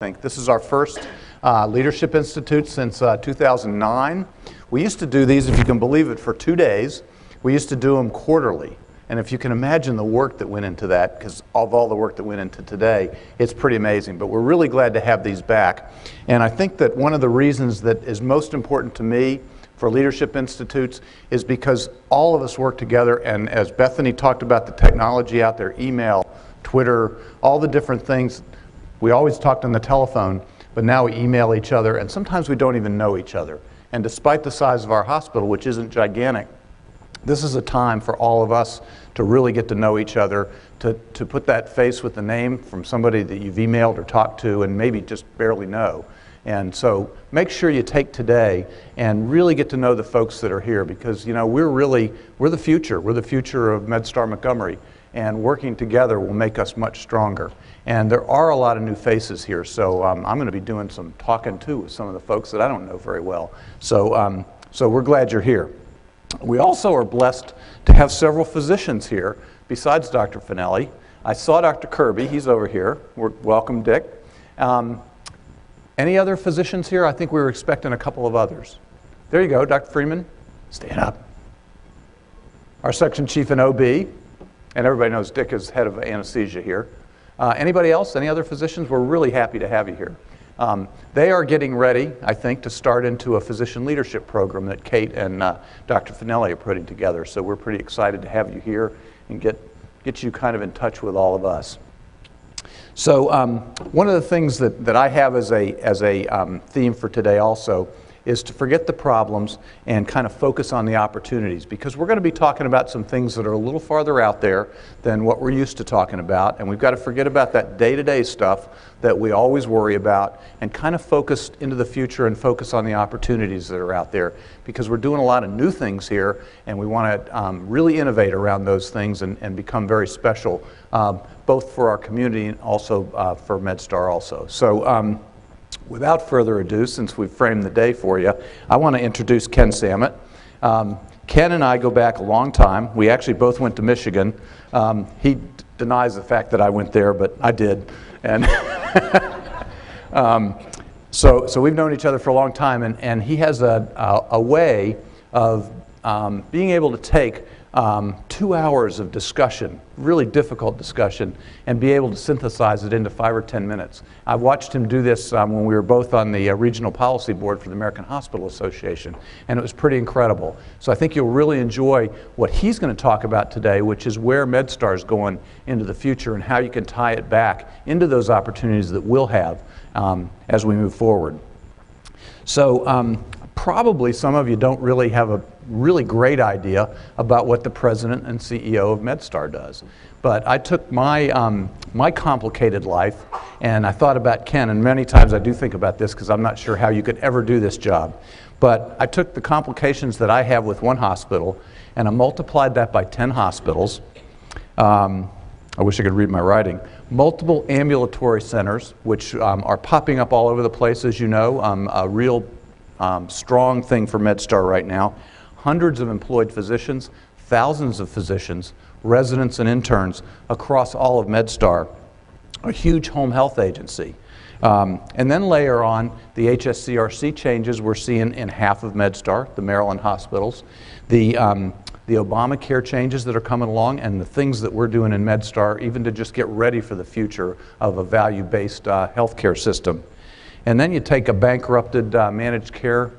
think. This is our first Leadership Institute since 2009. We used to do these, if you can believe it, for 2 days. We used to do them quarterly. And if you can imagine the work that went into that, because of all the work that went into today, it's pretty amazing. But we're really glad to have these back. And I think that one of the reasons that is most important to me for Leadership Institutes is because all of us work together, and as Bethany talked about the technology out there, email, Twitter, all the different things. We always talked on the telephone, but now we email each other, and sometimes we don't even know each other. And despite the size of our hospital, which isn't gigantic, this is a time for all of us to really get to know each other, to put that face with the name from somebody that you've emailed or talked to and maybe just barely know. And so make sure you take today and really get to know the folks that are here, because we're the future. We're the future of MedStar Montgomery, and working together will make us much stronger. And there are a lot of new faces here, so I'm going to be doing some talking too with some of the folks that I don't know very well. So we're glad you're here. We also are blessed to have several physicians here besides Dr. Finelli. I saw Dr. Kirby, he's over here. Welcome, Dick. Any other physicians here? I think we were expecting a couple of others. There you go, Dr. Freeman, stand up. Our section chief in OB, and everybody knows Dick is head of anesthesia here. Anybody else? Any other physicians? We're really happy to have you here. They are getting ready, I think, to start into a physician leadership program that Kate and Dr. Finelli are putting together. So we're pretty excited to have you here and get you kind of in touch with all of us. So one of the things that I have as a theme for today also is to forget the problems and kind of focus on the opportunities, because we're going to be talking about some things that are a little farther out there than what we're used to talking about, and we've got to forget about that day-to-day stuff that we always worry about and kind of focus into the future and focus on the opportunities that are out there, because we're doing a lot of new things here and we want to really innovate around those things and become very special, both for our community and also for MedStar also. So without further ado, since we've framed the day for you, I want to introduce Ken Samet. Ken and I go back a long time. We actually both went to Michigan. He denies the fact that I went there, but I did. And so we've known each other for a long time, and he has a way of being able to take 2 hours of discussion, really difficult discussion, and be able to synthesize it into 5 or 10 minutes. I watched him do this when we were both on the regional policy board for the American Hospital Association, and it was pretty incredible. So I think you'll really enjoy what he's going to talk about today, which is where MedStar is going into the future and how you can tie it back into those opportunities that we'll have as we move forward. So probably some of you don't really have a really great idea about what the president and CEO of MedStar does. But I took my complicated life and I thought about Ken, and many times I do think about this because I'm not sure how you could ever do this job. But I took the complications that I have with one hospital and I multiplied that by 10 hospitals. I wish I could read my writing. Multiple ambulatory centers, which are popping up all over the place, as you know, a real strong thing for MedStar right now. Hundreds of employed physicians, thousands of physicians, residents and interns across all of MedStar, a huge home health agency. And then layer on the HSCRC changes we're seeing in half of MedStar, the Maryland hospitals, the Obamacare changes that are coming along, and the things that we're doing in MedStar, even to just get ready for the future of a value-based healthcare system. And then you take a bankrupted managed care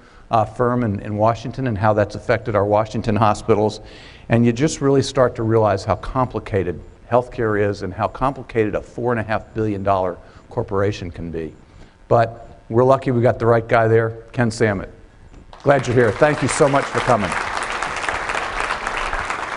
firm in Washington and how that's affected our Washington hospitals, and you just really start to realize how complicated healthcare is and how complicated a $4.5 billion corporation can be. But we're lucky we got the right guy there, Ken Samet. Glad you're here. Thank you so much for coming.